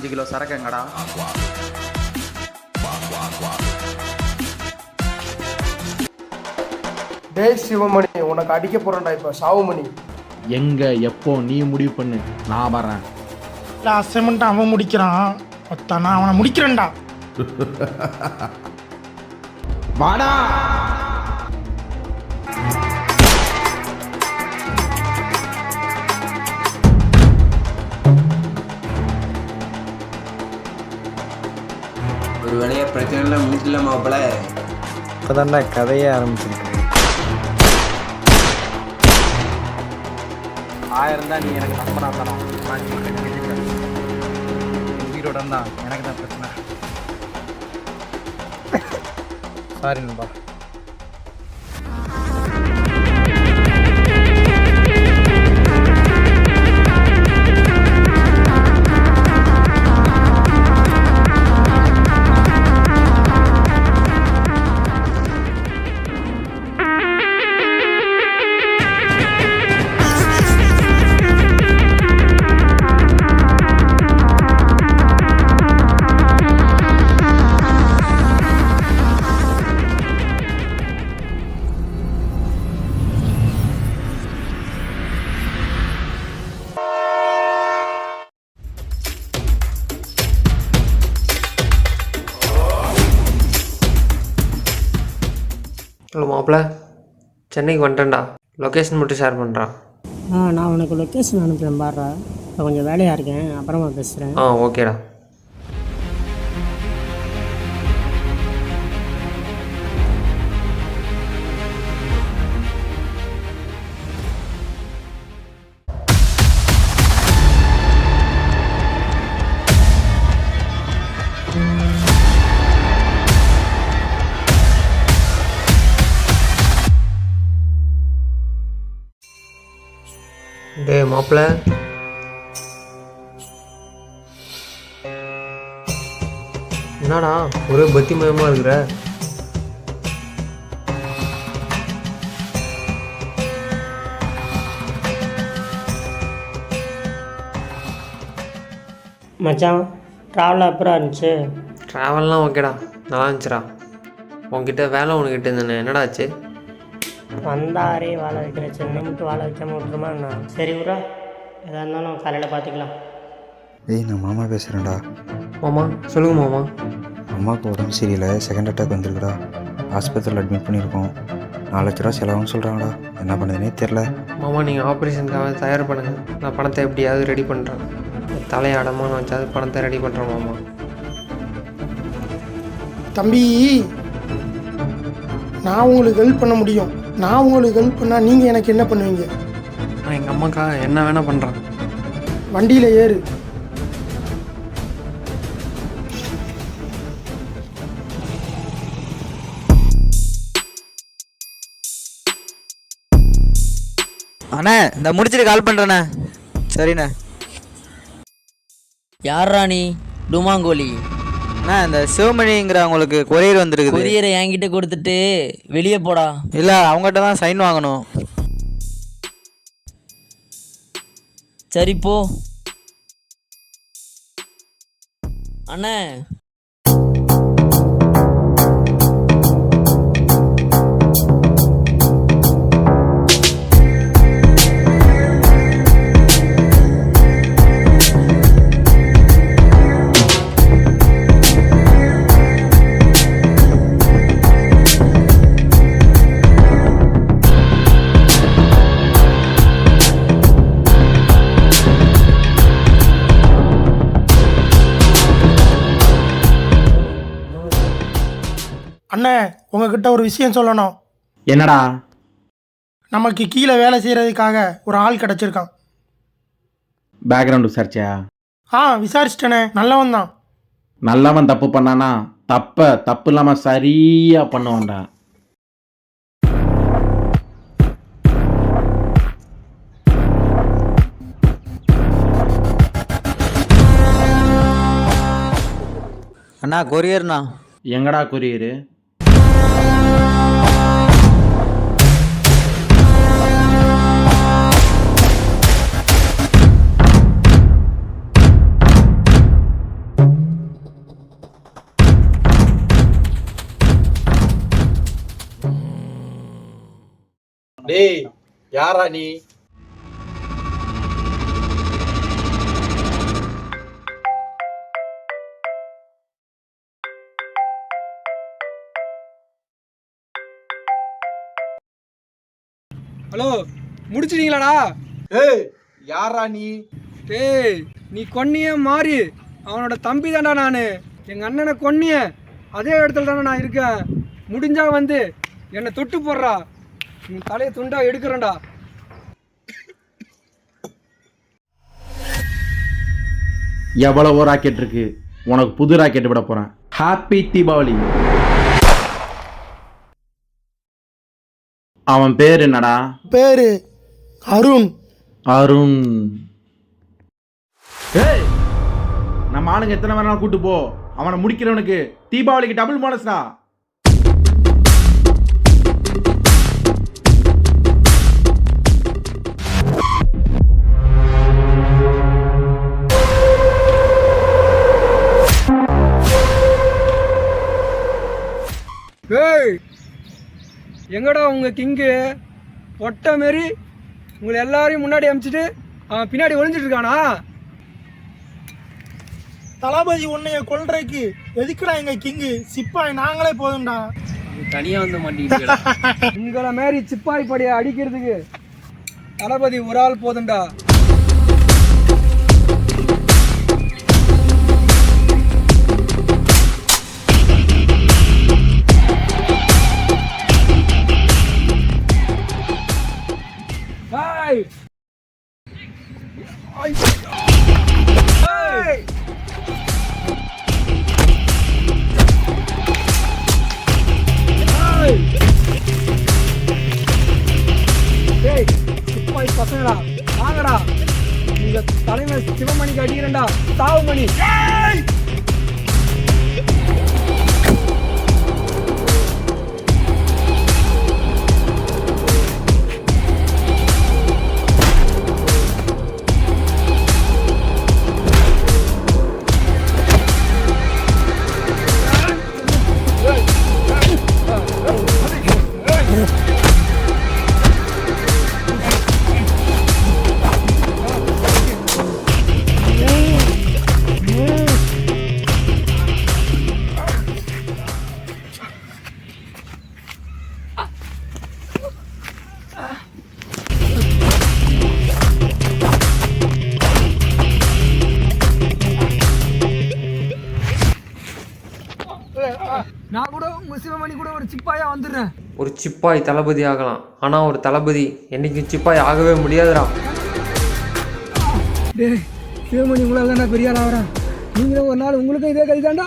5 kilo சரக்கு எங்கடா? டேய் சிவமணி, உனக்கு அடிக்க போறேன்டா இப்போ. சாவுமணி எங்க எப்போ நீ முடிவு பண்ணு, நான் வரேன். அசைன்மெண்ட் அவன் முடிக்கிறான், நான் அவனை முடிக்கிறேன்டா. வாடா. ஒரு வேலையை பிரச்சனை முடிக்கல மாப்பிள்ள. இப்போதான்டா கதையே ஆரம்பிச்சிருக்கு. 1000 தான் நீ எனக்கு நம்பனா தரோம். நான் உயிரோட தான் எனக்கு தான் பிரச்சனை. சாரி நண்பா. ஹலோ மாப்பிள்ள, சென்னைக்கு வந்துட்டேன்டா. லொக்கேஷன் மட்டும் ஷேர் பண்ணுறான். நான் உனக்கு லொக்கேஷன் அனுப்புகிறேன் பாடுறா. இப்போ கொஞ்சம் வேலையாக இருக்கேன், அப்புறமா பேசுகிறேன். ஓகேடா. டே மாப்பிள்ள, என்னடா ஒரே பத்தி மயமாக இருக்கிற? மச்சான், ட்ராவல் அப்புறம் இருந்துச்சு. ட்ராவல்லாம் ஓகேடா, நல்லா இருந்துச்சுடா. உங்ககிட்ட வேலை ஒன்றுக்கிட்ட இருந்தேண்ணே, என்னடா ஆச்சு? வந்தாரே வாழை வைக்கிற, சென்னை மட்டும் வாழை வைக்காமல் விட்டுருமா என்ன? சரி விட்றா, எதாக இருந்தாலும் காலையில் பார்த்துக்கலாம். ஏய், நான் மாமா பேசுகிறேன்டா. மாமா சொல்லுங்க மாமா. அம்மாவுக்கு உடம்பு சரியில்லை, செகண்ட் அட்டாக் வந்துருக்குடா. ஆஸ்பத்திரியில் அட்மிட் பண்ணியிருக்கோம். 4 லட்ச ரூபா செலவுன்னு சொல்கிறாங்கடா. என்ன பண்ணுதுன்னே தெரில. மாமா நீங்கள் ஆப்ரேஷனுக்காக தயார் பண்ணுங்கள், நான் பணத்தை எப்படியாவது ரெடி பண்ணுறேன். தலையாடமாக நான் வச்சாது பணத்தை ரெடி பண்ணுறேன் மாமா. தம்பி, நான் உங்களுக்கு ஹெல்ப் பண்ண முடியும். நான் உங்களுக்கு ஹெல்ப் பண்ணால் நீங்கள் எனக்கு என்ன பண்ணுவீங்க? நான் எங்கள் அம்மாக்கா என்ன வேணால் பண்ணுறேன். வண்டியில் ஏறு. அண்ணே, இந்த முடிச்சுட்டு கால் பண்ணுறேண்ணே. சரிண்ணே. யாரா நீ? டுமாங்கோலி. அண்ணா, இந்த சிவமணிங்கிறவங்களுக்கு கொரியர் வந்துருக்குது. கொரியரை என்கிட்ட கொடுத்துட்டு வெளியே போடா. இல்லை, அவங்ககிட்ட தான் சைன் வாங்கணும். சரி போ. அண்ணே, அண்ணே, உங்ககிட்ட ஒரு விஷயம் சொல்லணும். என்னடா? நமக்கு கீழே வேலை செய்கிறதுக்காக ஒரு ஆள் கிடச்சிருக்கான். பேக்ரவுண்ட் விசாரிச்சியா? விசாரிச்சிட்டேனே, நல்லவன் தான். நல்லவன் தப்பு பண்ணானா தப்பு இல்லாமல் சரியாக பண்ணுவான்டா. அண்ணா, கொரியர்ண்ணா. எங்கடா கொரியரு? டேய் யாரா நீ? ஹலோ, முடிச்சிட்டீங்களாடா? ஏய் யாரா நீ? டேய், நீ கொன்னியே மாறி அவனோட தம்பி தான்டா நான். எங்கள் அண்ணனை கொன்னிய அதே இடத்துல தானே நான் இருக்கேன். முடிஞ்சா வந்து என்னை தொட்டு போடுறா, உன் தலையை துண்டா எடுக்கிறேன்டா. எவ்வளவோ ராக்கெட் இருக்கு, உனக்கு புது ராக்கெட் விட போறேன். ஹாப்பி தீபாவளி. அவன் பேர் என்னடா? பேரு அருண். அருண். ஏய், நம்ம ஆளுங்க எத்தனை வேணாலும் கூட்டு போ, அவனை முடிக்கிறவனுக்கு தீபாவளிக்கு டபுள் போனஸ்டா. ஏய், எங்கடா உங்க கிங்கு? ஒட்ட மாரி உங்களை எல்லாரையும் முன்னாடி அனுப்பிச்சிட்டு அவன் பின்னாடி ஒளிஞ்சிட்டு இருக்கானா? தளபதி உன்னைய கொல்றதுக்கு எதுக்குடா எங்க கிங்கு? சிப்பாய் நாங்களே போதும்டா. தனியா வந்து மாட்டீங்க. உங்களை மாரி சிப்பாய் படையை அடிக்கிறதுக்கு தளபதி ஒரு ஆள் போதும்டா. சிப்பாய் பசங்களா வாங்கடா, உங்க தலைமை சிவமணிக்கு அடிக்கிறேன்டா. சாவுமணி. நான் கூட உங்க சிவமணி கூட ஒரு சிப்பாயா வந்துடுறேன். ஒரு சிப்பாய் தளபதி ஆகலாம், ஆனால் ஒரு தளபதி என்றைக்கும் சிப்பாய் ஆகவே முடியாதுடா. டேய், சிவமணி உங்களால் தான் பெரிய ஆள் ஆகிறேன். நீங்களும் ஒரு நாள் உங்களுக்கும் இதே கை தாண்டா.